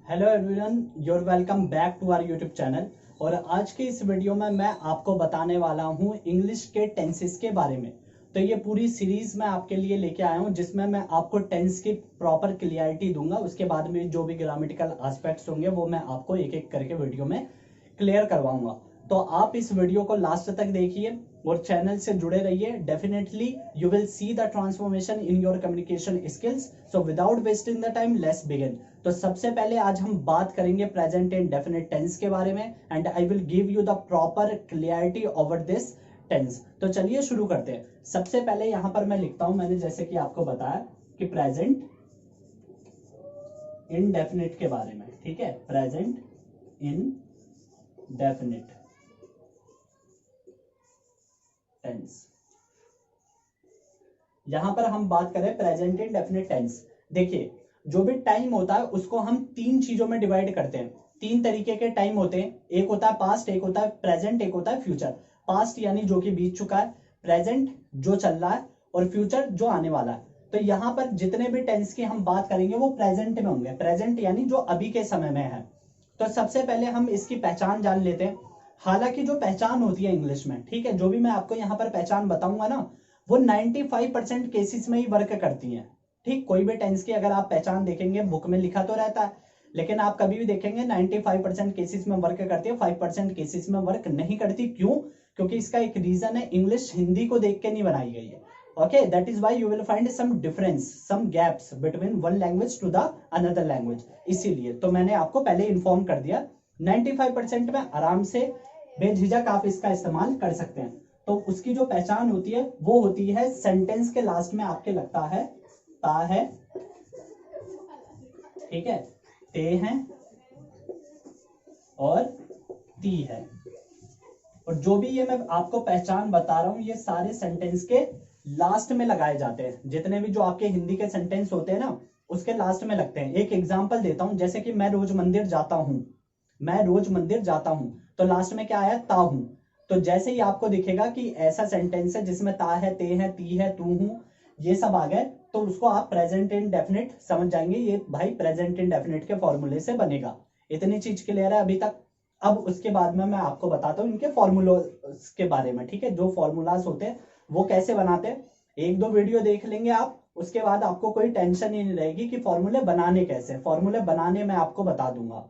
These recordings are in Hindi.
Hello everyone, your welcome back to our YouTube channel. और आज की इस वीडियो में मैं आपको बताने वाला हूं इंग्लिश के टेंसेस के बारे में। तो ये पूरी सीरीज मैं आपके लिए लेके आया हूं जिसमें मैं आपको टेंस की प्रॉपर क्लियरिटी दूंगा। उसके बाद में जो भी ग्रामेटिकल एस्पेक्ट्स होंगे वो मैं आपको एक एक करके वीडियो में क्लियर करवाऊंगा। तो आप इस वीडियो को लास्ट तक देखिए और चैनल से जुड़े रहिए। Definitely you will see the transformation in your communication skills. So without wasting the time let's begin. तो सबसे पहले आज हम बात करेंगे प्रेजेंट एंड डेफिनेट टेंस के बारे में and I will give you the proper clarity over this tense. तो चलिए शुरू करते हैं। सबसे पहले यहां पर मैं लिखता हूं, मैंने जैसे कि आपको बताया कि प्रेजेंट इनडेफिनिट के बारे में। ठीक है, प्रेजेंट इनडेफिनिट टेंस। यहां पर हम बात करें प्रेजेंट इनडेफिनिट टेंस। देखिए, जो भी टाइम होता है उसको हम तीन चीजों में डिवाइड करते हैं। तीन तरीके के टाइम होते हैं, एक होता है पास्ट, एक होता है प्रेजेंट, एक होता है फ्यूचर। पास्ट यानी जो कि बीत चुका है, प्रेजेंट जो चल रहा है, और फ्यूचर जो आने वाला है। तो यहां पर जितने भी टेंस की हम बात करेंगे वो प्रेजेंट में होंगे। प्रेजेंट यानी जो अभी के समय में है। तो सबसे पहले हम इसकी पहचान जान लेते हैं। हालांकि जो पहचान होती है इंग्लिश में, ठीक है, जो भी मैं आपको यहाँ पर पहचान बताऊंगा ना, वो 95% केसेस में ही वर्क करती है। ठीक, कोई भी टेंस की अगर आप पहचान देखेंगे, बुक में लिखा तो रहता है, लेकिन आप कभी भी देखेंगे 95% केसेस में वर्क करती है, 5% केसेस में वर्क नहीं करती। क्यों? क्योंकि इसका एक रीजन है, इंग्लिश हिंदी को देख के नहीं बनाई गई है। Okay, that is why you will find some difference, some gaps between one language to the another language. इसीलिए तो मैंने आपको पहले इन्फॉर्म कर दिया। 95% में आराम से बेझिझक आप इसका इस्तेमाल कर सकते हैं। तो उसकी जो पहचान होती है वो होती है सेंटेंस के लास्ट में आपके लगता है ता है, ठीक है, ते हैं और ती है। और जो भी ये मैं आपको पहचान बता रहा हूं ये सारे सेंटेंस के लास्ट में लगाए जाते हैं। जितने भी जो आपके हिंदी के सेंटेंस होते हैं ना, उसके लास्ट में लगते हैं। एक एग्जांपल देता हूं, जैसे कि मैं रोज मंदिर जाता हूं, मैं रोज मंदिर जाता हूं, तो लास्ट में क्या आया? ता हूं। तो जैसे ही आपको दिखेगा कि ऐसा सेंटेंस है जिसमें ता है, ते है, ती है, तू हूं, ये सब आ गए, तो उसको आप प्रेजेंट इंडेफिनिट समझ जाएंगे। ये भाई प्रेजेंट इंडेफिनिट के फॉर्मूले से बनेगा। इतनी चीज क्लियर है अभी तक? अब उसके बाद में मैं आपको बताता हूँ इनके फॉर्मूलोस के बारे में। ठीक है, जो फॉर्मूलाज होते हैं वो कैसे बनाते हैं, एक दो वीडियो देख लेंगे आप, उसके बाद आपको कोई टेंशन ही नहीं रहेगी कि फॉर्मूले बनाने कैसे। फॉर्मूले बनाने मैं आपको बता दूंगा।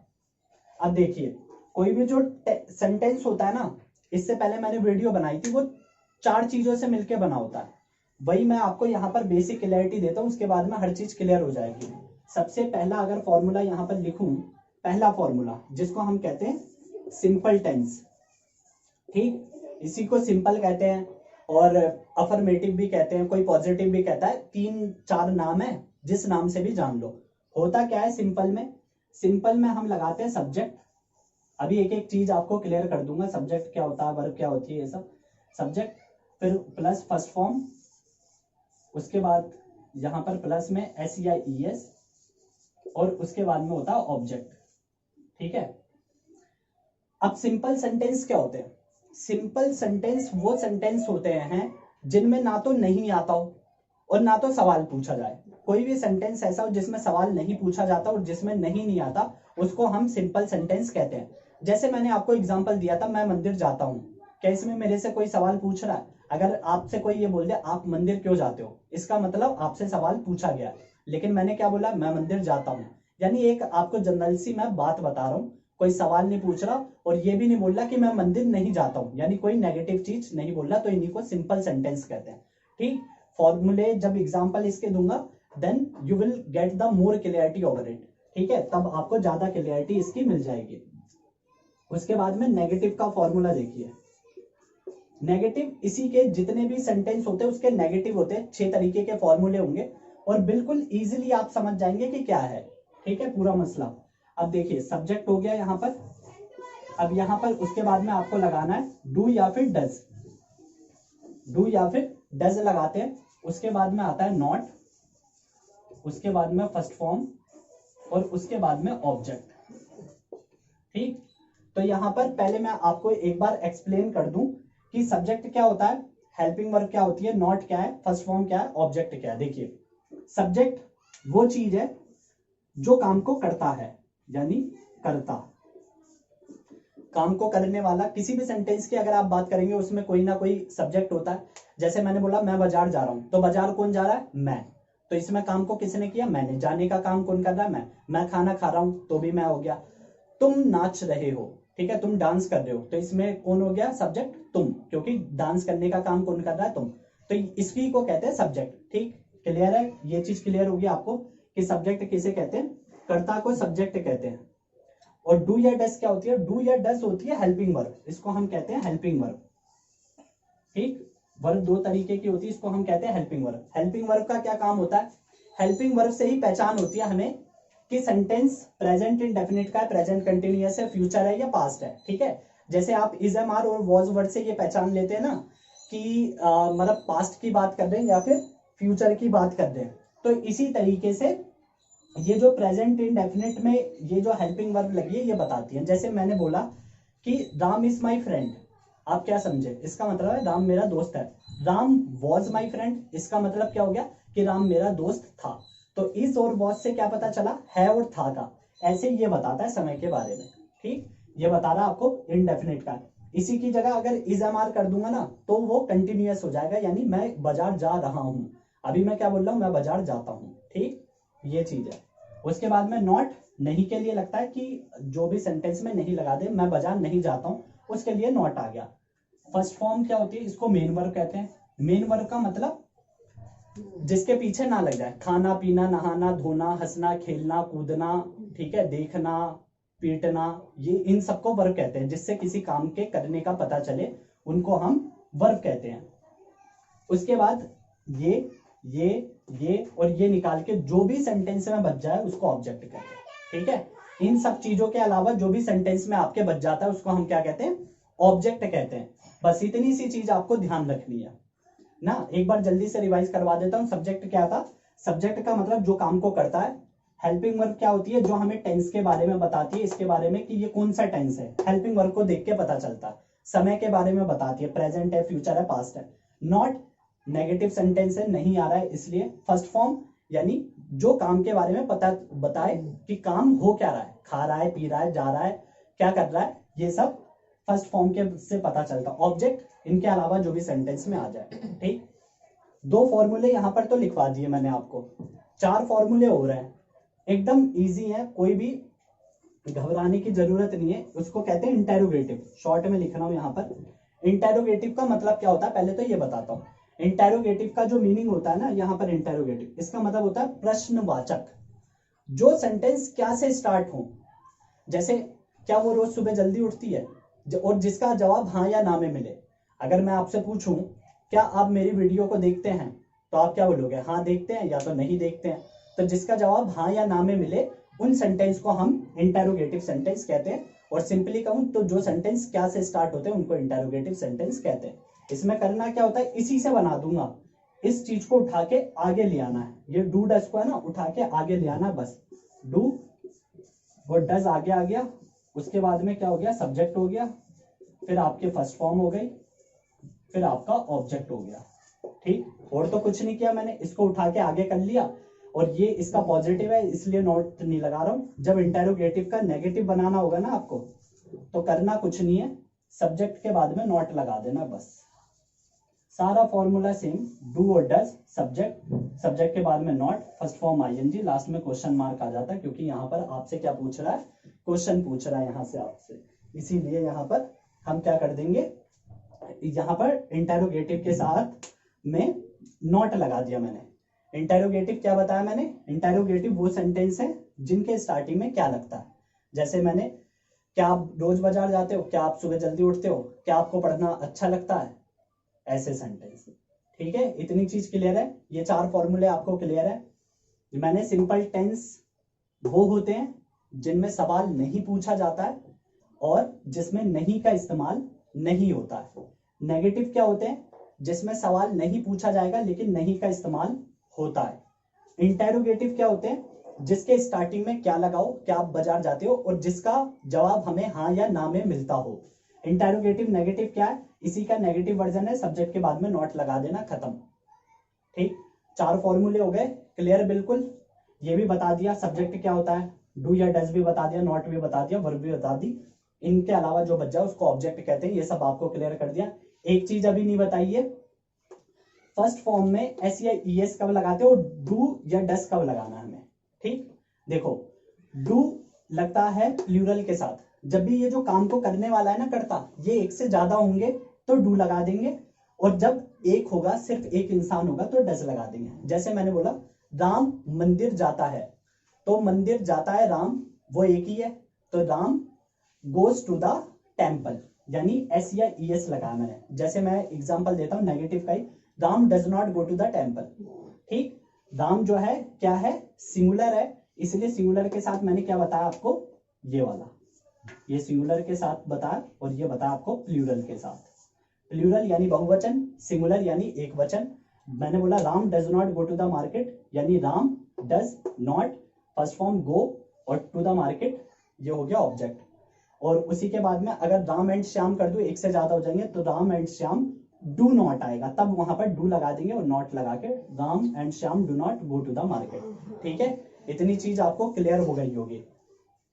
अब देखिए, कोई भी जो सेंटेंस होता है ना, इससे पहले मैंने वीडियो बनाई थी, वो चार चीजों से मिलकर बना होता है। वही मैं आपको यहाँ पर बेसिक क्लियरिटी देता हूँ, उसके बाद में हर चीज क्लियर हो जाएगी। सबसे पहला अगर फॉर्मूला यहाँ पर लिखूं, पहला फॉर्मूला जिसको हम कहते हैं सिंपल टेंस। ठीक, इसी को सिंपल कहते हैं और अफर्मेटिव भी कहते हैं, कोई पॉजिटिव भी कहता है। तीन चार नाम है, जिस नाम से भी जान लो। होता क्या है सिंपल में? सिंपल में हम लगाते हैं सब्जेक्ट। अभी एक एक चीज आपको क्लियर कर दूंगा, सब्जेक्ट क्या होता है, वर्ब क्या होती है, ये सब। सब्जेक्ट, फिर प्लस फर्स्ट फॉर्म, उसके बाद यहां पर प्लस में एस या ई एस, और उसके बाद में होता है ऑब्जेक्ट। ठीक है, अब सिंपल सेंटेंस क्या होते हैं? सिंपल सेंटेंस वो सेंटेंस होते हैं जिनमें ना तो नहीं आता हो और ना तो सवाल पूछा जाए। कोई भी सेंटेंस ऐसा हो जिसमें सवाल नहीं पूछा जाता और जिसमें नहीं आता, उसको हम सिंपल सेंटेंस कहते हैं। जैसे मैंने आपको एग्जांपल दिया था, मैं मंदिर जाता हूं। क्या इसमें मेरे से कोई सवाल पूछ रहा है? अगर आपसे कोई ये बोल दे आप मंदिर क्यों जाते हो, इसका मतलब आपसे सवाल पूछा गया। लेकिन मैंने क्या बोला? मैं मंदिर जाता हूं। यानी एक आपको जनरल सी मैं बात बता रहा हूं, कोई सवाल नहीं पूछ रहा और ये भी नहीं बोल रहा कि मैं मंदिर नहीं जाता हूं, यानी कोई नेगेटिव चीज नहीं बोल रहा। तो इन्हीं को सिंपल सेंटेंस कहते हैं। ठीक, फॉर्मूले जब एग्जांपल इसके दूंगा then you will get the more clarity over it. ठीक है, तब आपको ज्यादा क्लियरिटी इसकी मिल जाएगी। उसके बाद में नेगेटिव का फॉर्मूला देखिए। नेगेटिव, इसी के जितने भी सेंटेंस होते हैं उसके नेगेटिव होते हैं। 6 तरीके के फॉर्मूले होंगे और बिल्कुल इजीली आप समझ जाएंगे कि क्या है। ठीक है, पूरा मसला। अब देखिए, सब्जेक्ट हो गया यहां पर। अब यहां पर उसके बाद में आपको लगाना है डू या फिर डज। डू या फिर डज लगाते हैं। उसके बाद में आता है नॉट, उसके बाद में फर्स्ट फॉर्म, और उसके बाद में ऑब्जेक्ट। ठीक, तो यहां पर पहले मैं आपको एक बार एक्सप्लेन कर दूं कि सब्जेक्ट क्या होता है, हेल्पिंग वर्ब क्या होती है, नॉट क्या है, फर्स्ट फॉर्म क्या है, ऑब्जेक्ट क्या है। देखिए, सब्जेक्ट वो चीज है जो काम को करता है, यानी कर्ता, काम को करने वाला। किसी भी सेंटेंस की अगर आप बात करेंगे उसमें कोई ना कोई सब्जेक्ट होता है। जैसे मैंने बोला मैं बाजार जा रहा हूं, तो बाजार कौन जा रहा है? मैं। तो इसमें काम को किसने किया? मैंने। जाने का काम कौन कर रहा है? मैं खाना खा रहा हूं तो भी मैं हो गया। तुम नाच रहे हो, ठीक है, तुम डांस कर रहे हो, तो इसमें कौन हो गया? सब्जेक्ट तुम, क्योंकि डांस करने का काम कौन कर रहा है? तुम। तो इसी को कहते हैं सब्जेक्ट। ठीक, क्लियर है? ये चीज क्लियर होगी आपको कि सब्जेक्ट किसे कहते हैं? कर्ता को सब्जेक्ट कहते हैं। और डू या डस क्या होती है? डू या डस होती है हेल्पिंग वर्ब, इसको हम कहते हैं हेल्पिंग वर्ब। ठीक, वर्ब दो तरीके की होती है, इसको हम कहते हैं हेल्पिंग वर्ब। हेल्पिंग वर्ब का क्या काम होता है? हेल्पिंग वर्ब से ही पहचान होती है हमें कि सेंटेंस प्रेजेंट इंडेफिनिट का है, प्रेजेंट कंटिन्यूअस है, फ्यूचर है या पास्ट है। ठीक है, जैसे आप इज एम आर और वॉज वर्ड से ये पहचान लेते हैं ना कि मतलब पास्ट की बात कर रहे हैं या फिर फ्यूचर की बात कर रहे हैं। तो इसी तरीके से ये जो प्रेजेंट इंडेफिनिट में ये जो हेल्पिंग वर्ब लगी है ये बताती है। जैसे मैंने बोला कि राम इज माई फ्रेंड, आप क्या समझे? इसका मतलब है राम मेरा दोस्त है। राम वॉज माई फ्रेंड, इसका मतलब क्या हो गया कि राम मेरा दोस्त था। तो इस और वॉज से क्या पता चला? है और था का। ऐसे ये बताता है समय के बारे में। ठीक, ये बता रहा आपको इंडेफिनिट का। इसी की जगह अगर इज एम आर कर दूंगा ना तो वो कंटिन्यूअस हो जाएगा, यानी मैं बाजार जा रहा हूं। अभी मैं क्या बोल रहा हूं? मैं बाजार जाता हूं। ठीक, ये चीज है। उसके बाद में नॉट नहीं के लिए लगता है कि जो भी सेंटेंस में नहीं लगा दे, मैं बाजार नहीं जाता हूं, उसके लिए नॉट आ गया। फर्स्ट फॉर्म क्या होती है? इसको मेन वर्ब कहते हैं। मेन वर्ब का मतलब जिसके पीछे ना लग जाए। खाना पीना, नहाना धोना, हंसना खेलना कूदना, ठीक है, देखना पीटना, ये इन सबको वर्ब कहते हैं। जिससे किसी काम के करने का पता चले उनको हम वर्ब कहते हैं। उसके बाद ये और ये निकाल के जो भी सेंटेंस में बच जाए उसको ऑब्जेक्ट कहते हैं। ठीक है, इन सब चीजों के अलावा जो भी सेंटेंस में आपके बच जाता है उसको हम क्या कहते हैं? ऑब्जेक्ट कहते हैं। बस इतनी सी चीज आपको ध्यान रखनी है ना। एक बार जल्दी से रिवाइज करवा देता हूं। सब्जेक्ट क्या था? सब्जेक्ट का मतलब जो काम को करता है। हेल्पिंग वर्ब क्या होती है? जो हमें टेंस के बारे में बताती है, इसके बारे में कि ये कौन सा टेंस है। हेल्पिंग वर्ब को देख के पता चलता है। समय के बारे में बताती है, प्रेजेंट है, फ्यूचर है, पास्ट है। नॉट नेगेटिव सेंटेंस है, नहीं आ रहा है इसलिए। फर्स्ट फॉर्म यानी जो काम के बारे में पता बताए कि काम हो क्या रहा है, खा रहा है, पी रहा है, जा रहा है, क्या कर रहा है, ये सब फर्स्ट फॉर्म के से पता चलता। ऑब्जेक्ट इनके अलावा जो भी सेंटेंस में आ जाए। ठीक, दो फॉर्मूले यहां पर तो लिखवा दिए मैंने आपको, 4 फॉर्मूले हो रहे हैं, एकदम इजी है, कोई भी घबराने की जरूरत नहीं है। उसको कहते हैं इंटेरोगेटिव। शॉर्ट में लिख रहा हूं यहां पर। इंटेरोगेटिव का मतलब क्या होता है पहले तो ये बताता हूं। इंटेरोगेटिव का जो मीनिंग होता है ना यहाँ पर, इंटेरोगेटिव इसका मतलब होता है प्रश्नवाचक। जो सेंटेंस क्या से स्टार्ट हो, जैसे क्या वो रोज सुबह जल्दी उठती है, और जिसका जवाब हाँ या ना में मिले। अगर मैं आपसे पूछूं क्या आप मेरी वीडियो को देखते हैं, तो आप क्या बोलोगे? हाँ देखते हैं या तो नहीं देखते हैं। तो जिसका जवाब हाँ या ना में मिले उन सेंटेंस को हम इंटेरोगेटिव सेंटेंस कहते हैं। और सिंपली कहूं तो जो सेंटेंस क्या से स्टार्ट होते हैं उनको इंटेरोगेटिव सेंटेंस कहते हैं। इसमें करना क्या होता है? इसी से बना दूंगा, इस चीज को उठा के आगे ले आना है। ये डू डस को है ना, उठा के आगे ले आना, बस डू और डज आगे आ गया। उसके बाद में क्या हो गया? सब्जेक्ट हो गया, फिर आपके फर्स्ट फॉर्म हो गई, फिर आपका ऑब्जेक्ट हो गया। ठीक, और तो कुछ नहीं किया मैंने, इसको उठा के आगे कर लिया। और ये इसका पॉजिटिव है इसलिए नोट नहीं लगा रहा हूं। जब इंटेरोगेटिव का नेगेटिव बनाना होगा ना आपको, तो करना कुछ नहीं है, सब्जेक्ट के बाद में नॉट लगा देना बस। सारा फॉर्मूला सेम, डू और डज, सब्जेक्ट के बाद में not, first form ING, last में क्वेश्चन मार्क आ जाता है, क्योंकि यहाँ पर आपसे क्या पूछ रहा है? क्वेश्चन पूछ रहा है यहाँ से आपसे। इसीलिए यहाँ पर हम क्या कर देंगे, यहाँ पर इंटेरोगेटिव के साथ में नॉट लगा दिया मैंने। इंटेरोगेटिव क्या बताया मैंने? इंटेरोगेटिव वो सेंटेंस है जिनके स्टार्टिंग में क्या लगता है। जैसे मैंने, क्या आप रोज बाजार जाते हो, क्या आप सुबह जल्दी उठते हो, क्या आपको पढ़ना अच्छा लगता है, ऐसे सेंटेंस। ठीक है, इतनी चीज क्लियर है? ये 4 फॉर्मूले आपको क्लियर है? मैंने सिंपल टेंस वो होते हैं जिनमें सवाल नहीं पूछा जाता है और जिसमें नहीं का इस्तेमाल नहीं होता है। नेगेटिव क्या होते हैं? जिसमें सवाल नहीं पूछा जाएगा लेकिन नहीं का इस्तेमाल होता है। इंटेरोगेटिव क्या होते हैं? जिसके स्टार्टिंग में क्या लगाओ, क्या आप बाजार जाते हो, और जिसका जवाब हमें हाँ या ना में मिलता हो। इंटेरोगेटिव नेगेटिव क्या है? इसी का नेगेटिव वर्जन है, सब्जेक्ट के बाद में नॉट लगा देना, खत्म। ठीक, 4 फॉर्मूले हो गए क्लियर? बिल्कुल। ये भी बता दिया सब्जेक्ट क्या होता है, डू या डज भी बता दिया, नॉट भी बता दिया, वर्ब भी बता दी। इनके अलावा जो बच जाए उसको ऑब्जेक्ट कहते हैं। ये सब आपको क्लियर कर दिया। एक चीज अभी नहीं बताइए, फर्स्ट फॉर्म में एस या ई एस कब लगाते हो, डू या डस कब लगाना है हमें। ठीक, देखो डू लगता है प्लूरल के साथ, जब भी ये जो काम को करने वाला है ना करता, ये एक से ज्यादा होंगे तो डू लगा देंगे, और जब एक होगा, सिर्फ एक इंसान होगा, तो डस लगा देंगे। जैसे मैंने बोला राम मंदिर जाता है, तो मंदिर जाता है राम, वो एक ही है, तो Ram goes to the temple, यानी एस या ई एस लगाना है। जैसे मैं एग्जांपल देता हूं नेगेटिव का ही, Ram does not go to the temple. ठीक, राम जो है क्या है, सिंगुलर है, इसलिए सिंगुलर के साथ मैंने क्या बताया आपको, ये वाला, ये सिंगुलर के साथ बताया, और ये बताया आपको प्लूरल के साथ। प्लूरल यानी बहुवचन, सिंगुलर यानी एक वचन। मैंने बोला Ram does not go to the market, यानी Ram does not, first form go, और टू द मार्केट ये हो गया ऑब्जेक्ट। और उसी के बाद में अगर राम एंड श्याम कर दूं, एक से ज्यादा हो जाएंगे, तो Ram and Shyam do not आएगा, तब वहां पर डू लगा देंगे और नॉट लगा के Ram and Shyam do not go to the market. ठीक है, इतनी चीज आपको क्लियर हो गई होगी।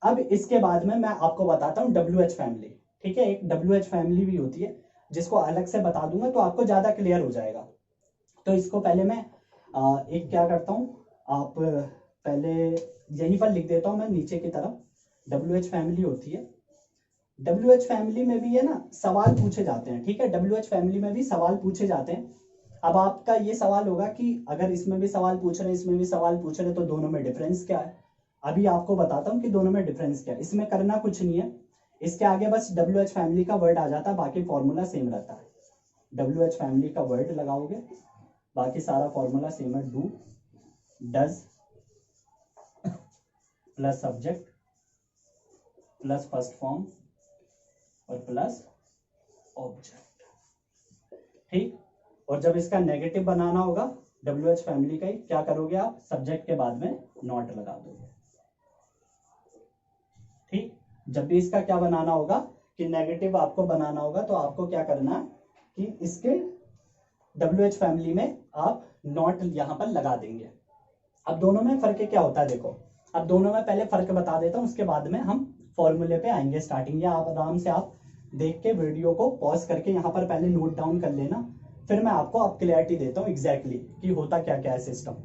अब इसके बाद में मैं आपको बताता हूँ WH फैमिली। ठीक है, एक WH फैमिली भी होती है, जिसको अलग से बता दूंगा तो आपको ज्यादा क्लियर हो जाएगा। तो इसको पहले मैं एक क्या करता हूँ, आप पहले यहीं पर लिख देता हूं मैं नीचे की तरफ। WH फैमिली होती है, WH फैमिली में भी है ना सवाल पूछे जाते हैं। ठीक है, WH फैमिली में भी सवाल पूछे जाते हैं। अब आपका ये सवाल होगा कि अगर इसमें भी सवाल पूछ रहे हैं, इसमें भी सवाल पूछ रहे हैं, तो दोनों में डिफरेंस क्या है। अभी आपको बताता हूँ कि दोनों में डिफरेंस क्या है। इसमें करना कुछ नहीं है, इसके आगे बस WH फैमिली का वर्ड आ जाता है, बाकी फॉर्मूला सेम रहता है। WH फैमिली का वर्ड लगाओगे, बाकी सारा फॉर्मूला सेम है, do does plus subject plus first form और प्लस ऑब्जेक्ट। ठीक, और जब इसका नेगेटिव बनाना होगा WH फैमिली का ही, क्या करोगे आप, सब्जेक्ट के बाद में नॉट लगा दोगे। ठीक, जब भी इसका क्या बनाना होगा कि नेगेटिव आपको बनाना होगा, तो आपको क्या करना है कि इसके WH फैमिली में आप नॉट यहां पर लगा देंगे। अब दोनों में फर्क क्या होता है, देखो अब दोनों में पहले फर्क बता देता हूं, उसके बाद में हम फॉर्मूले पे आएंगे स्टार्टिंग। या आप आराम से आप देख के वीडियो को पॉज करके यहाँ पर पहले नोट डाउन कर लेना, फिर मैं आपको अब क्लैरिटी देता हूँ एग्जैक्टली कि होता क्या क्या है सिस्टम।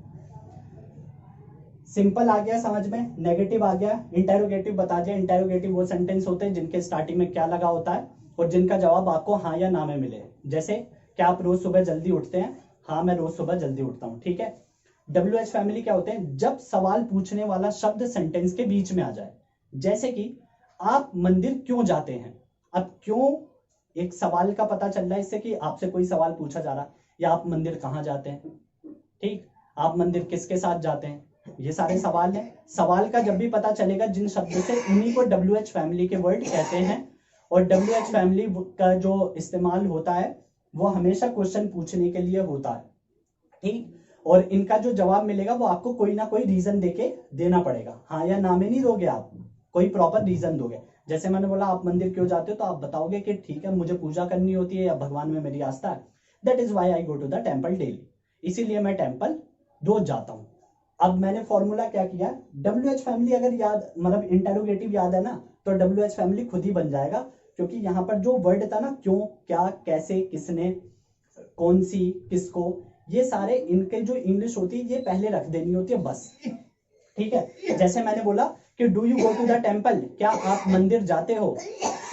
सिंपल आ गया समझ में, नेगेटिव आ गया, इंटेरोगेटिव बता दिया। इंटेरोगेटिव वो सेंटेंस होते हैं जिनके स्टार्टिंग में क्या लगा होता है और जिनका जवाब आपको हाँ या ना में मिले। जैसे क्या आप रोज सुबह जल्दी उठते हैं, हाँ मैं रोज सुबह जल्दी उठता हूँ। ठीक है, WH फैमिली क्या होते हैं, जब सवाल पूछने वाला शब्द सेंटेंस के बीच में आ जाए। जैसे कि आप मंदिर क्यों जाते हैं, अब क्यों एक सवाल का पता चल रहा है इससे कि आपसे कोई सवाल पूछा जा रहा है, या आप मंदिर कहाँ जाते हैं। ठीक, आप मंदिर किसके साथ जाते हैं, ये सारे सवाल हैं। सवाल का जब भी पता चलेगा जिन शब्दों से, उन्हीं को WH फैमिली के वर्ड कहते हैं। और WH फैमिली का जो इस्तेमाल होता है वो हमेशा क्वेश्चन पूछने के लिए होता है। ठीक, और इनका जो जवाब मिलेगा वो आपको कोई ना कोई रीजन देके देना पड़ेगा, हाँ या ना में नहीं दोगे आप, कोई प्रॉपर रीजन दोगे। जैसे मैंने बोला आप मंदिर क्यों जाते हो, तो आप बताओगे कि ठीक है मुझे पूजा करनी होती है या भगवान में मेरी आस्था है, that is why I go to the temple daily, इसीलिए मैं टेम्पल रोज जाता हूँ। अब मैंने फॉर्मूला क्या किया, WH फैमिली अगर याद, मतलब इंटेरोगेटिव याद है ना, तो WH फैमिली खुद ही बन जाएगा, क्योंकि यहाँ पर जो वर्ड था ना, क्यों, क्या, कैसे, किसने, कौन सी, किसको, ये सारे इनके जो इंग्लिश होती है ये पहले रख देनी होती है बस। ठीक है, जैसे मैंने बोला कि do you go to the temple, क्या आप मंदिर जाते हो,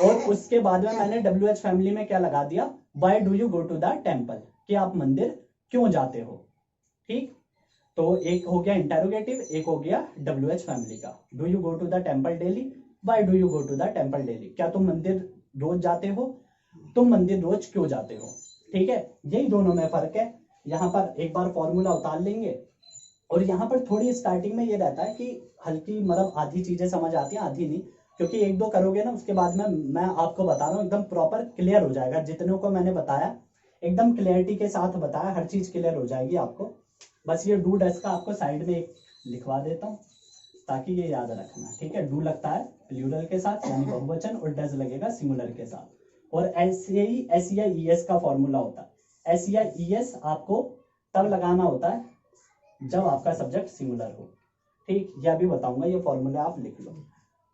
और उसके बाद में मैंने WH फैमिली में क्या लगा दिया, why do you go to the temple, कि आप मंदिर क्यों जाते हो। ठीक, तो एक हो गया इंटेरोगेटिव, एक हो गया WH फैमिली का। Do you go to the temple daily, why do you go to the temple daily, क्या तुम मंदिर रोज जाते हो, तुम मंदिर रोज क्यों जाते हो। ठीक है, यही दोनों में फर्क है। यहाँ पर एक बार फॉर्मूला उतार लेंगे, और यहाँ पर थोड़ी स्टार्टिंग में ये रहता है कि हल्की, मतलब आधी चीजें समझ आती हैं आधी नहीं, क्योंकि एक दो करोगे ना उसके बाद में मैं आपको बता रहा हूँ एकदम प्रॉपर क्लियर हो जाएगा। जितनों को मैंने बताया एकदम क्लियरिटी के साथ बताया, हर चीज क्लियर हो जाएगी आपको। बस ये डू डज का आपको साइड में एक लिखवा देता हूँ ताकि ये याद रखना। ठीक है, डू लगता है प्लूरल के साथ यानी बहुवचन, और डज लगेगा सिंगुलर के साथ। और ऐसे ही एस या ई एस का फॉर्मूला होता है। एस या ई एस आपको तब लगाना होता है जब आपका सब्जेक्ट सिंगुलर हो। ठीक, ये अभी बताऊंगा, ये फॉर्मूले आप लिख लो।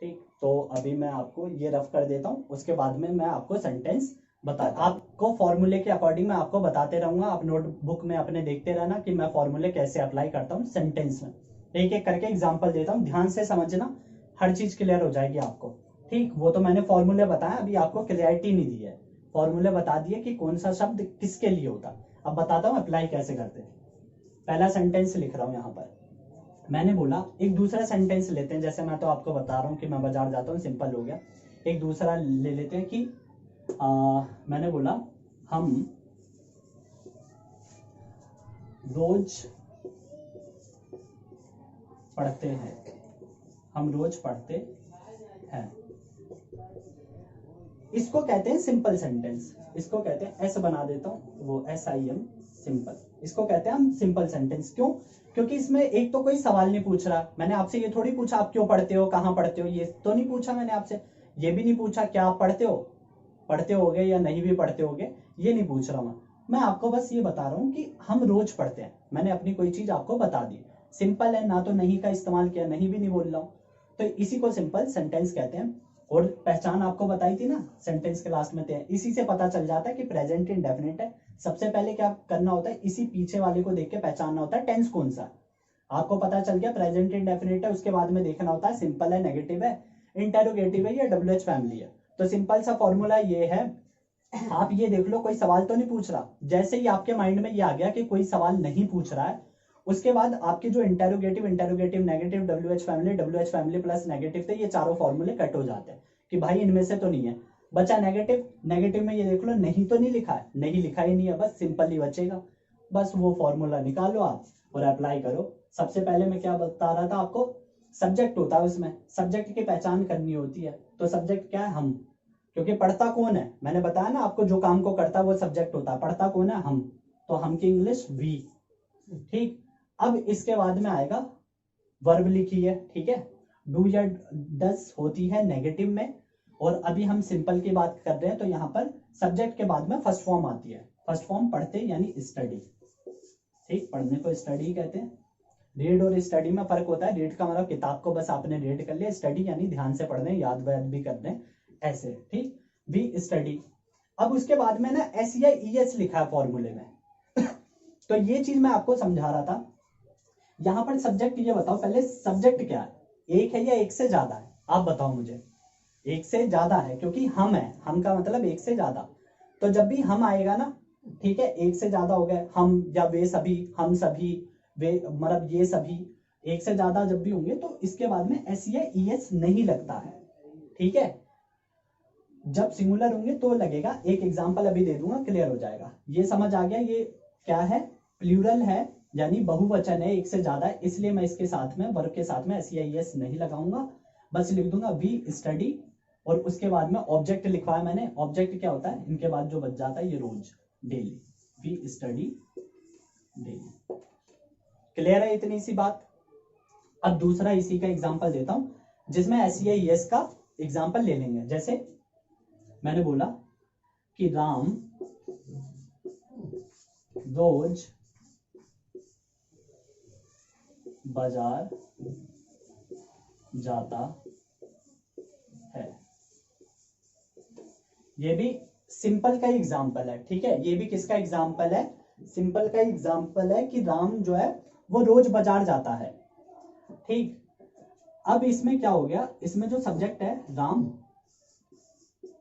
ठीक, तो अभी मैं आपको ये रफ कर देता हूँ, उसके बाद में मैं आपको सेंटेंस आपको फॉर्मूले के अकॉर्डिंग मैं आपको बताते रहूंगा। आप नोटबुक में अपने देखते रहना कि मैं फॉर्मूले कैसे अप्लाई करता हूँ सेंटेंस में। एक एक करके एग्जांपल देता हूँ, ध्यान से समझना, हर चीज क्लियर हो जाएगी आपको। ठीक, वो तो मैंने फॉर्मूले बताया, अभी आपको क्लियरिटी नहीं दी है। फॉर्मूले बता दिए कि कौन सा शब्द किसके लिए होता। अब बताता हूँ अप्लाई कैसे करते हैं। पहला सेंटेंस लिख रहा हूँ यहाँ पर, मैंने बोला एक दूसरा सेंटेंस लेते हैं, जैसे मैं तो आपको बता रहा हूँ कि मैं बाजार जाता हूँ, सिंपल हो गया। एक दूसरा ले लेते हैं कि मैंने बोला हम रोज पढ़ते हैं, हम रोज पढ़ते हैं। इसको कहते हैं सिंपल सेंटेंस, इसको कहते हैं, एस बना देता हूं, वो SIM, सिंपल। इसको कहते हैं हम सिंपल सेंटेंस। क्यों? क्योंकि इसमें एक तो कोई सवाल नहीं पूछ रहा, मैंने आपसे ये थोड़ी पूछा आप क्यों पढ़ते हो, कहाँ पढ़ते हो, ये तो नहीं पूछा मैंने आपसे। ये भी नहीं पूछा क्या आप पढ़ते होगे या नहीं भी पढ़ते होगे, ये नहीं पूछ रहा मैं आपको बस ये बता रहा हूँ कि हम रोज पढ़ते हैं। मैंने अपनी कोई चीज आपको बता दी, सिंपल है ना, तो नहीं का इस्तेमाल किया, नहीं भी नहीं बोल रहा हूँ, तो इसी को सिंपल सेंटेंस कहते हैं। और पहचान आपको बताई थी ना सेंटेंस के लास्ट में, इसी से पता चल जाता है कि प्रेजेंट इंडेफिनिट है। सबसे पहले क्या करना होता है, इसी पीछे वाले को देख के पहचानना होता है टेंस कौन सा। आपको पता चल गया प्रेजेंट इंडेफिनिट है, उसके बाद में देखना होता है सिंपल है, नेगेटिव है, इंटेरोगेटिव है या WH फैमिली है। तो सिंपल सा फॉर्मूला ये है, आप ये देख लो कोई सवाल तो नहीं पूछ रहा। जैसे ही आपके माइंड में ये आ गया कि कोई सवाल नहीं पूछ रहा है, उसके बाद आपके जो interrogative negative WH family plus negative थे, ये चारों फॉर्मूले कट हो जाते हैं कि भाई इनमें से तो नहीं है। बचा नेगेटिव में ये देख लो नहीं तो नहीं लिखा है, नहीं लिखा ही नहीं है, बस सिंपल ही बचेगा। बस वो फॉर्मूला निकालो आप और अप्लाई करो। सबसे पहले मैं क्या बता रहा था आपको, सब्जेक्ट होता है उसमें, सब्जेक्ट की पहचान करनी होती है। तो सब्जेक्ट क्या है, हम, क्योंकि पढ़ता कौन है, मैंने बताया ना आपको, जो काम को करता है वो सब्जेक्ट होता है, पढ़ता कौन है, हम, तो हम की इंग्लिश वी। ठीक, अब इसके बाद में आएगा वर्ब लिखी है, ठीक है, डू या डस होती है नेगेटिव में, और अभी हम सिंपल की बात कर रहे हैं, तो यहाँ पर सब्जेक्ट के बाद में फर्स्ट फॉर्म आती है। फर्स्ट फॉर्म पढ़ते यानी स्टडी। ठीक, पढ़ने को स्टडी कहते हैं। रीड और स्टडी में फर्क होता है, रीड का मतलब किताब को बस आपने रीड कर लिया, स्टडी यानी ध्यान से पढ़ रहे हैं, याद व्याद भी कर रहे हैं, ऐसे। ठीक, वी स्टडी। अब उसके बाद में ना S या ES लिखा है फॉर्मूले में तो ये चीज मैं आपको समझा रहा था। यहां पर सब्जेक्ट, ये बताओ पहले सब्जेक्ट क्या है, एक है या एक से ज्यादा है, आप बताओ मुझे। एक से ज्यादा है, क्योंकि हम है, हम का मतलब एक से ज्यादा। तो जब भी हम आएगा ना, ठीक है, एक से ज्यादा हो गए, हम या वे सभी, हम सभी, वे मतलब ये सभी, एक से ज्यादा जब भी होंगे तो इसके बाद में S या ES नहीं लगता है। ठीक है, जब सिंगुलर होंगे तो लगेगा। एक एग्जांपल अभी दे दूंगा, क्लियर हो जाएगा। ये समझ आ गया, ये क्या है, प्लूरल है, यानी बहुवचन है, एक से ज्यादा है, इसलिए मैं इसके साथ में वर्ब के साथ में S या ES नहीं लगाऊंगा, बस लिख दूंगा वी स्टडी। और उसके बाद में ऑब्जेक्ट लिखवाया मैंने। ऑब्जेक्ट क्या होता है, इनके बाद जो बच जाता है ये रोज, daily, we study daily. Clear है इतनी सी बात। अब दूसरा इसी का एग्जांपल देता हूं, जिसमें S या ES का एग्जांपल ले लेंगे। जैसे मैंने बोला कि राम रोज बाजार जाता है। ये भी सिंपल का एग्जाम्पल है, ठीक है, ये भी किसका एग्जाम्पल है, सिंपल का एग्जाम्पल है कि राम जो है वो रोज बाजार जाता है। ठीक, अब इसमें क्या हो गया, इसमें जो सब्जेक्ट है राम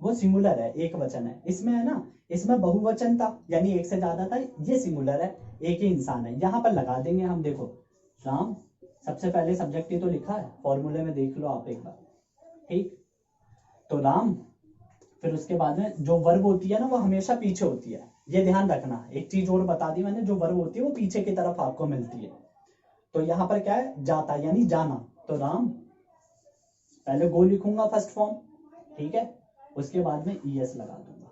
वो सिंगुलर है, एक वचन है, इसमें है ना, इसमें बहुवचन था यानी एक से ज्यादा था, ये सिंगुलर है, एक ही इंसान है। यहां पर लगा देंगे हम, देखो राम, सबसे पहले सब्जेक्ट ही तो लिखा है फॉर्मूले में, देख लो आप एक बार। ठीक, तो राम, फिर उसके बाद में जो वर्ब होती है ना वो हमेशा पीछे होती है, ये ध्यान रखना। एक चीज और बता दी मैंने, जो वर्ब होती है वो पीछे की तरफ आपको मिलती है। तो यहाँ पर क्या है, जाता यानी जाना, तो राम, पहले गो लिखूंगा फर्स्ट फॉर्म, ठीक है, उसके बाद में ES लगा दूंगा,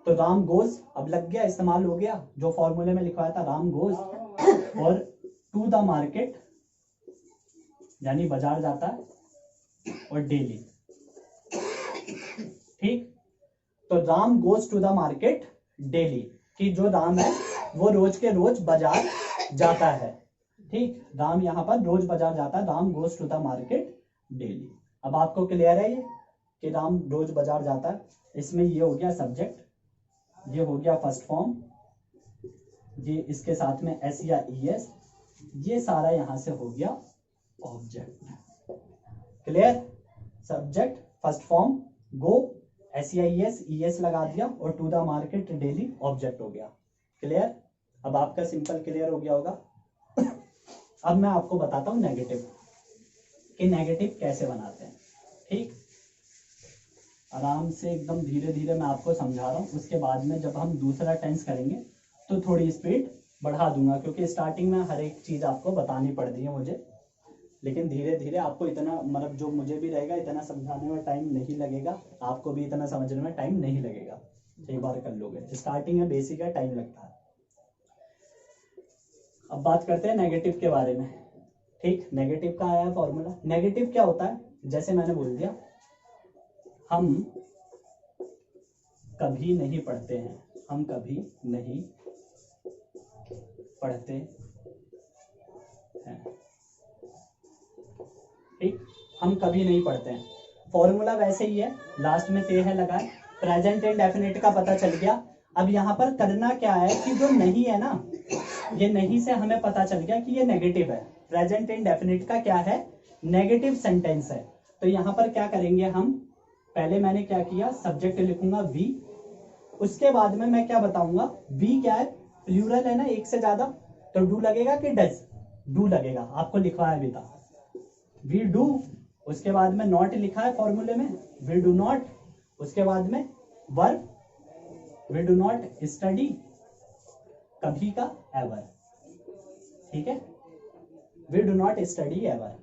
तो राम गोज, अब लग गया, इस्तेमाल हो गया, जो फॉर्मूले में लिखवाया था राम गोज, और टू द मार्केट यानी बाजार जाता है, और डेली। ठीक, तो Ram goes to the market daily, कि जो राम है वो रोज के रोज बाजार जाता है। ठीक, राम यहाँ पर रोज बाजार जाता है, Ram goes to the market daily. अब आपको क्लियर है ये कि राम रोज बाजार जाता है। इसमें ये हो गया सब्जेक्ट, ये हो गया फर्स्ट फॉर्म, ये इसके साथ में एस या ई एस, ये सारा यहां से हो गया object. Clear, subject first form go, S या ई एस लगा दिया और to the market daily object हो गया। क्लियर, अब आपका सिंपल क्लियर हो गया होगा। अब मैं आपको बताता हूं नेगेटिव, कि नेगेटिव कैसे बनाते हैं। ठीक, आराम से एकदम धीरे धीरे मैं आपको समझा रहा हूँ। उसके बाद में जब हम दूसरा टेंस करेंगे तो थोड़ी स्पीड बढ़ा दूंगा, क्योंकि स्टार्टिंग में हर एक चीज आपको बतानी पड़ रही है मुझे, लेकिन धीरे धीरे आपको इतना, मतलब जो मुझे भी रहेगा इतना समझाने में टाइम नहीं लगेगा, आपको भी इतना समझने में टाइम नहीं लगेगा, एक बार कर लोगे। स्टार्टिंग है, बेसिक है, टाइम लगता है। अब बात करते हैं नेगेटिव के बारे में। ठीक, नेगेटिव का आया फॉर्मूला। नेगेटिव क्या होता है, जैसे मैंने बोल दिया, हम कभी नहीं पढ़ते हैं, हम कभी नहीं पढ़ते हैं। ठीक, हम कभी नहीं पढ़ते हैं। फॉर्मूला वैसे ही है, लास्ट में ते है लगाए, प्रेजेंट इंडेफिनिट का पता चल गया। अब यहाँ पर करना क्या है कि जो नहीं है ना, ये नहीं से हमें पता चल गया कि ये नेगेटिव है। प्रेजेंट इंडेफिनिट का क्या है, नेगेटिव सेंटेंस है। तो यहाँ पर क्या करेंगे हम, पहले मैंने क्या किया, सब्जेक्ट लिखूंगा वी, उसके बाद में मैं क्या बताऊंगा, वी क्या है, प्लूरल है ना, एक से ज्यादा, तो डू लगेगा कि डज, डू लगेगा, आपको लिखवाया भी था, वी डू। उसके बाद में नॉट लिखा है फॉर्मूले में, वी डू नॉट। उसके बाद में verb, we do not study, कभी का एवर। ठीक है, we do not study ever,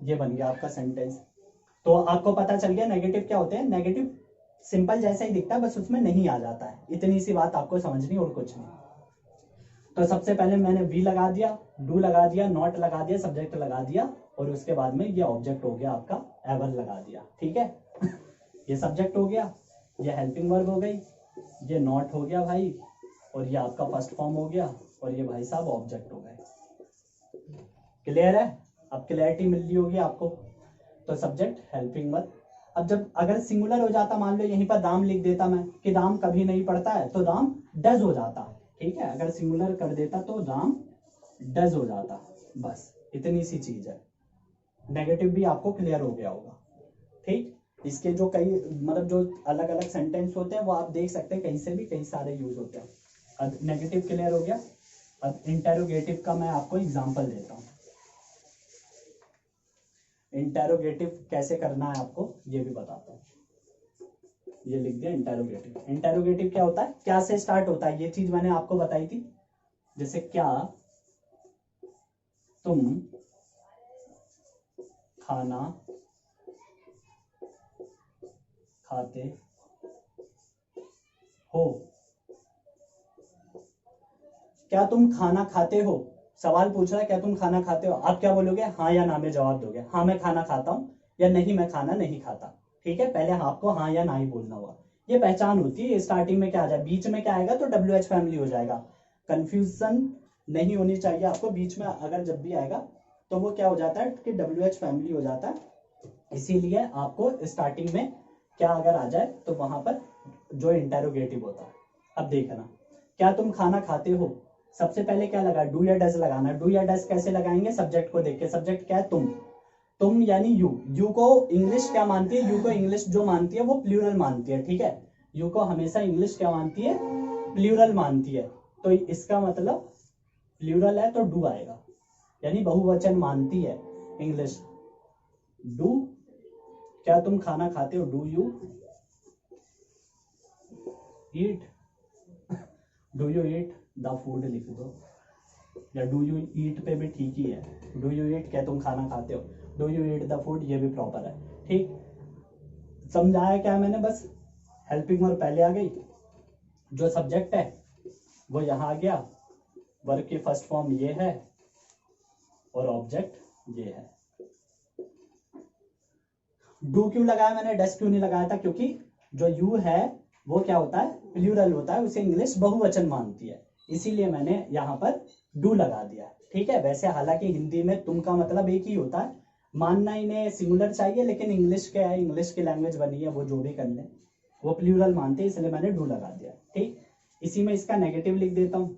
ये बन गया आपका सेंटेंस। तो आपको पता चल गया नेगेटिव क्या होते हैं। नेगेटिव सिंपल जैसा ही दिखता है, बस उसमें नहीं आ जाता है, इतनी सी बात आपको समझनी और कुछ नहीं। तो सबसे पहले मैंने वी लगा दिया, डू लगा दिया, नॉट लगा दिया, सब्जेक्ट लगा दिया, और उसके बाद में ये ऑब्जेक्ट हो गया आपका, एवर लगा दिया। ठीक है, ये सब्जेक्ट हो गया, ये हेल्पिंग वर्ब हो गई, ये नॉट हो गया भाई, और ये आपका फर्स्ट फॉर्म हो गया, और ये भाई साहब ऑब्जेक्ट हो गए। क्लियर है, अब क्लैरिटी मिल रही होगी आपको। तो सब्जेक्ट, हेल्पिंग वर्ब। अब जब अगर सिंगुलर हो जाता, मान लो यहीं पर राम लिख देता मैं कि राम कभी नहीं पढ़ता है, तो राम डज हो जाता। ठीक है, अगर सिंगुलर कर देता तो राम डज हो जाता, बस इतनी सी चीज है। नेगेटिव भी आपको क्लियर हो गया होगा। ठीक, इसके जो कई, मतलब जो अलग अलग सेंटेंस होते हैं वो आप देख सकते हैं, कहीं से भी कई सारे यूज होते हैं। अब नेगेटिव क्लियर हो गया। अब इंटेरोगेटिव का मैं आपको एग्जांपल देता हूँ। इंटेरोगेटिव कैसे करना है आपको ये भी बताता हूँ। ये लिख दिया इंटेरोगेटिव। इंटेरोगेटिव क्या होता है, क्या से स्टार्ट होता है, ये चीज मैंने आपको बताई थी। जैसे क्या तुम खाना खाते हो, क्या तुम खाना खाते हो, सवाल पूछ रहा है क्या तुम खाना खाते हो, आप क्या बोलोगे, हाँ या ना में जवाब दोगे। हाँ मैं खाना खाता हूँ, या नहीं मैं खाना नहीं खाता। ठीक है, पहले आपको हाँ या ना ही बोलना होगा, ये पहचान होती है। स्टार्टिंग में क्या आ जाए, बीच में क्या आएगा तो WH फैमिली हो जाएगा। कंफ्यूजन नहीं होनी चाहिए आपको, बीच में अगर जब भी आएगा तो वो क्या हो जाता है कि WH फैमिली हो जाता है। इसीलिए आपको स्टार्टिंग में क्या अगर आ जाए तो वहां पर जो इंटेरोगेटिव होता है। अब देखना, क्या तुम खाना खाते हो, सबसे पहले क्या लगा, डू या डज लगाना। डू या डज कैसे लगाएंगे, सब्जेक्ट को देख के। सब्जेक्ट क्या है, तुम यानी यू। यू को इंग्लिश क्या मानती है, यू को इंग्लिश जो मानती है वो प्लूरल मानती है। ठीक है, यू को हमेशा इंग्लिश क्या मानती है, प्लूरल मानती है। तो इसका मतलब प्लूरल है तो डू आएगा, यानी बहुवचन मानती है इंग्लिश। डू, क्या तुम खाना खाते हो, do you eat, do you eat the food लिख दो, या डू यू ईट पे भी ठीक ही है। डू यू ईट, क्या तुम खाना खाते हो, do you eat the food, ये भी प्रॉपर है। ठीक, समझाया क्या मैंने, बस हेल्पिंग वर्ब पहले आ गई, जो सब्जेक्ट है वो यहां आ गया, वर्ब की फर्स्ट फॉर्म ये है, और ऑब्जेक्ट ये है। डू क्यों लगाया मैंने, डस क्यों नहीं लगाया था, क्योंकि जो यू है वो क्या होता है, प्लूरल होता है, उसे इंग्लिश बहुवचन मानती है, इसीलिए मैंने यहां पर डू लगा दिया। ठीक है। वैसे हालांकि हिंदी में तुम का मतलब एक ही होता है, मानना इन्हें सिंगुलर चाहिए, लेकिन इंग्लिश क्या है, इंग्लिश की लैंग्वेज बनी है, वो जो भी कर ले वो प्लूरल मानते हैं, इसलिए मैंने डू लगा दिया। ठीक, इसी में इसका नेगेटिव लिख देता हूँ,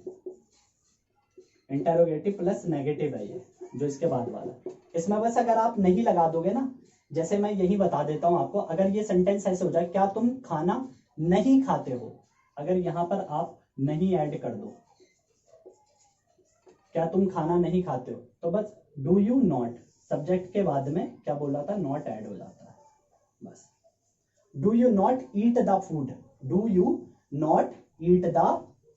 इंटेरोगेटिव प्लस नेगेटिव है ये जो इसके बाद वाला। इसमें बस अगर आप नहीं लगा दोगे ना, जैसे मैं यही बता देता हूं आपको, अगर ये सेंटेंस ऐसे हो जाए, क्या तुम खाना नहीं खाते हो, अगर यहां पर आप नहीं ऐड कर दो, क्या तुम खाना नहीं खाते हो, तो बस डू यू नॉट, सब्जेक्ट के बाद में क्या बोला था, नॉट ऐड हो जाता है बस। Do you not eat the food, do you not eat the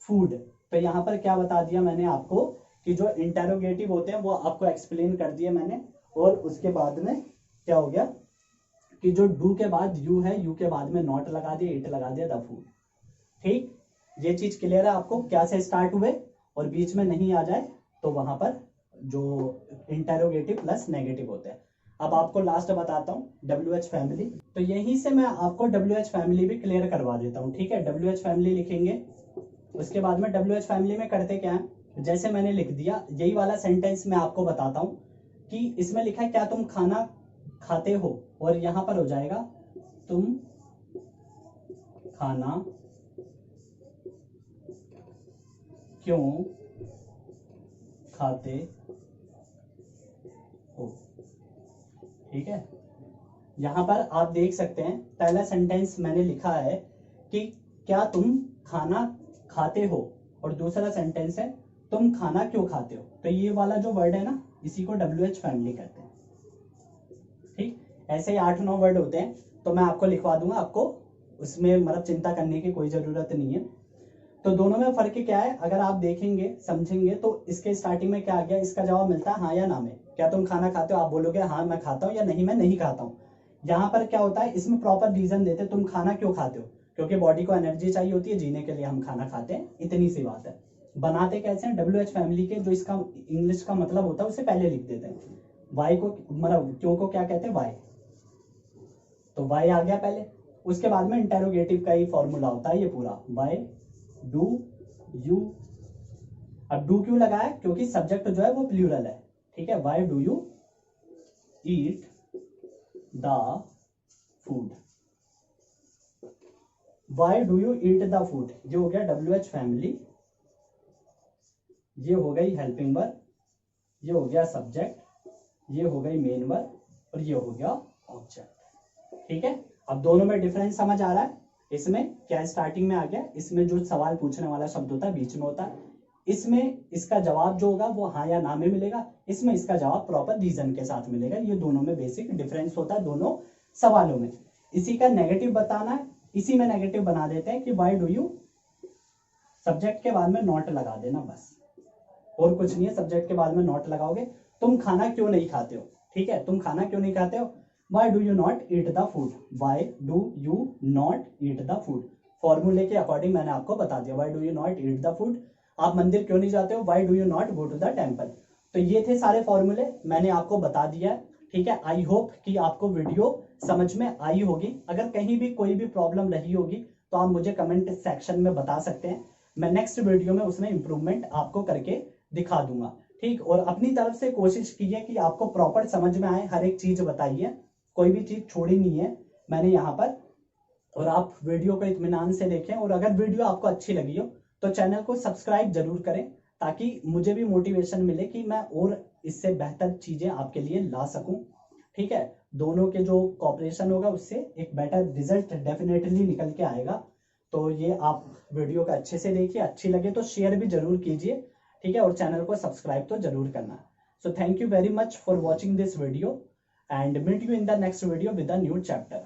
food. तो यहां पर क्या बता दिया मैंने आपको कि जो इंटेरोगेटिव होते हैं वो आपको एक्सप्लेन कर दिए मैंने, और उसके बाद में क्या हो गया कि जो डू के बाद यू है, यू के बाद में नॉट लगा दिया, इट लगा दिया, द फूड। ठीक, ये चीज क्लियर है आपको, क्या से स्टार्ट हुए और बीच में नहीं आ जाए तो वहां पर जो इंटेरोगेटिव प्लस नेगेटिव होते हैं। अब आपको लास्ट बताता हूँ WH फैमिली, तो यहीं से मैं आपको WH फैमिली भी क्लियर करवा देता हूँ। ठीक है, WH फैमिली लिखेंगे, उसके बाद में WH फैमिली में करते क्या है, जैसे मैंने लिख दिया, यही वाला सेंटेंस मैं आपको बताता हूँ कि इसमें लिखा है क्या तुम खाना खाते हो, और यहां पर हो जाएगा तुम खाना क्यों खाते हो। ठीक है, यहां पर आप देख सकते हैं पहला सेंटेंस मैंने लिखा है कि क्या तुम खाना खाते हो, और दूसरा सेंटेंस है तुम खाना क्यों खाते हो। तो ये वाला जो वर्ड है ना, इसी को WH फैमिली कहते हैं। ठीक, ऐसे ही 8-9 वर्ड होते हैं, तो मैं आपको लिखवा दूंगा, आपको उसमें मतलब चिंता करने की कोई जरूरत नहीं है। तो दोनों में फर्क क्या है, अगर आप देखेंगे समझेंगे तो इसके स्टार्टिंग में क्या आ गया, इसका जवाब मिलता है हाँ या ना में। क्या तुम खाना खाते हो, आप बोलोगे हाँ मैं खाता हूँ, या नहीं मैं नहीं खाता हूँ। यहाँ पर क्या होता है, इसमें प्रॉपर रीजन देते, तुम खाना क्यों खाते हो, क्योंकि बॉडी को एनर्जी चाहिए होती है, जीने के लिए हम खाना खाते हैं, इतनी सी बात है। बनाते कैसे हैं, WH फैमिली के जो इसका इंग्लिश का मतलब होता है उसे पहले लिख देते हैं। वाई को मतलब क्यों को क्या कहते हैं, वाई, तो वाई आ गया पहले, उसके बाद में इंटेरोगेटिव का ही फॉर्मूला होता है ये पूरा, वाई डू यू। अब डू क्यों लगाया, क्योंकि सब्जेक्ट जो है वो प्लूरल है। ठीक है, Y do you eat the food, why do you eat the food, ये हो गया WH फैमिली, ये हो गई हेल्पिंग वर्ब, ये हो गया सब्जेक्ट, ये हो गई मेन वर्ब, और ये हो गया ऑब्जेक्ट। ठीक है, अब दोनों में डिफरेंस समझ आ रहा है, इसमें क्या स्टार्टिंग में आ गया, इसमें जो सवाल पूछने वाला शब्द होता है बीच में होता है, इसमें इसका जवाब जो होगा वो हाँ या ना में मिलेगा, इसमें इसका जवाब प्रॉपर रीजन के साथ मिलेगा। ये दोनों में बेसिक डिफरेंस होता है दोनों सवालों में। इसी का नेगेटिव बताना है, इसी में नेगेटिव बना देते हैं कि वाई डू यू, सब्जेक्ट के बाद में नॉट लगा देना बस, और कुछ नहीं है, सब्जेक्ट के बाद में नॉट लगाओगे। तुम खाना क्यों नहीं खाते हो, ठीक है, तुम खाना क्यों नहीं खाते हो, why do you not eat the food, why do you not eat the food, फॉर्मूले के अकॉर्डिंग मैंने आपको बता दिया, why do you not eat the food. आप मंदिर क्यों नहीं जाते हो, why do you not go to the temple. तो ये थे सारे फॉर्मूले, मैंने आपको बता दिया है। ठीक है, आई होप कि आपको वीडियो समझ में आई होगी। अगर कहीं भी कोई भी प्रॉब्लम रही होगी तो आप मुझे कमेंट सेक्शन में बता सकते हैं, मैं नेक्स्ट वीडियो में उसमें इंप्रूवमेंट आपको करके दिखा दूंगा। ठीक, और अपनी तरफ से कोशिश की है कि आपको प्रॉपर समझ में आए, हर एक चीज बताई है, कोई भी चीज छोड़ी नहीं है मैंने यहाँ पर, और आप वीडियो को इत्मीनान से देखें। और अगर वीडियो आपको अच्छी लगी हो तो चैनल को सब्सक्राइब जरूर करें, ताकि मुझे भी मोटिवेशन मिले कि मैं और इससे बेहतर चीजें आपके लिए ला सकूं। ठीक है, दोनों के जो कॉपरेशन होगा उससे एक बेटर रिजल्ट डेफिनेटली निकल के आएगा। तो ये आप वीडियो को अच्छे से देखिए, अच्छी लगे तो शेयर भी जरूर कीजिए। ठीक है, और चैनल को सब्सक्राइब तो जरूर करना। So thank you very much for watching this video, and meet you in the next video with a new chapter.